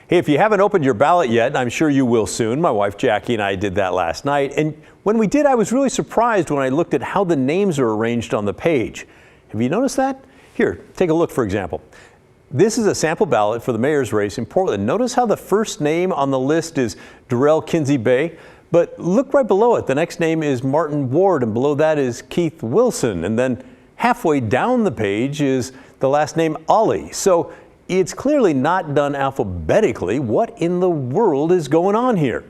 Hey, if you haven't opened your ballot yet, I'm sure you will soon. My wife Jackie and I did that last night. And when we did, I was really surprised when I looked at how the names are arranged on the page. Have you noticed that? Here, take a look, for example. This is a sample ballot for the mayor's race in Portland. Notice how the first name on the list is Darrell Kinsey Bay. But look right below it. The next name is Martin Ward, and below that is Keith Wilson. And then halfway down the page is the last name Ollie. So it's clearly not done alphabetically. What in the world is going on here?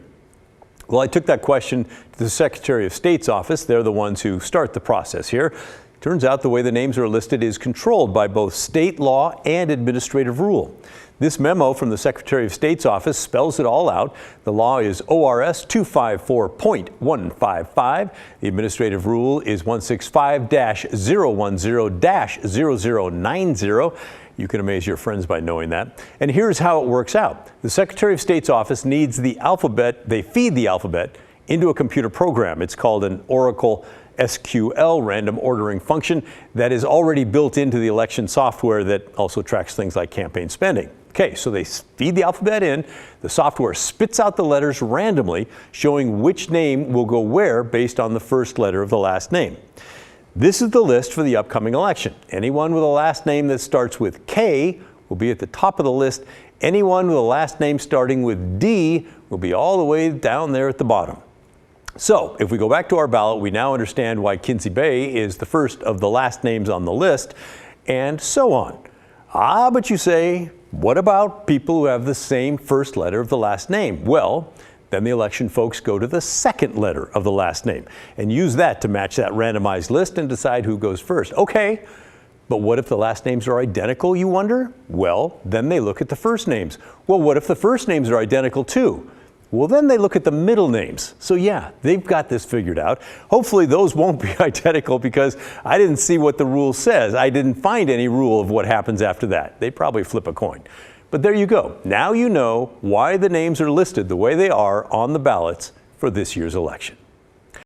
Well, I took that question to the Secretary of State's office. They're the ones who start the process here. Turns out the way the names are listed is controlled by both state law and administrative rule. This memo from the Secretary of State's office spells it all out. The law is ORS 254.155. The administrative rule is 165-010-0090. You can amaze your friends by knowing that. And here's how it works out. The Secretary of State's office needs the alphabet. They feed the alphabet into a computer program. It's called an Oracle SQL random ordering function that is already built into the election software that also tracks things like campaign spending. Okay, so they feed the alphabet in, the software spits out the letters randomly, showing which name will go where based on the first letter of the last name. This is the list for the upcoming election. Anyone with a last name that starts with K will be at the top of the list. Anyone with a last name starting with D will be all the way down there at the bottom. So if we go back to our ballot, we now understand why Kinsey Bay is the first of the last names on the list, and so on. Ah, but you say, what about people who have the same first letter of the last name? Well, then the election folks go to the second letter of the last name and use that to match that randomized list and decide who goes first. Okay, but what if the last names are identical, you wonder? Well, then they look at the first names. Well, what if the first names are identical too? Well, then they look at the middle names. So yeah, they've got this figured out. Hopefully those won't be identical because I didn't see what the rule says. I didn't find any rule of what happens after that. They probably flip a coin. But there you go. Now you know why the names are listed the way they are on the ballots for this year's election.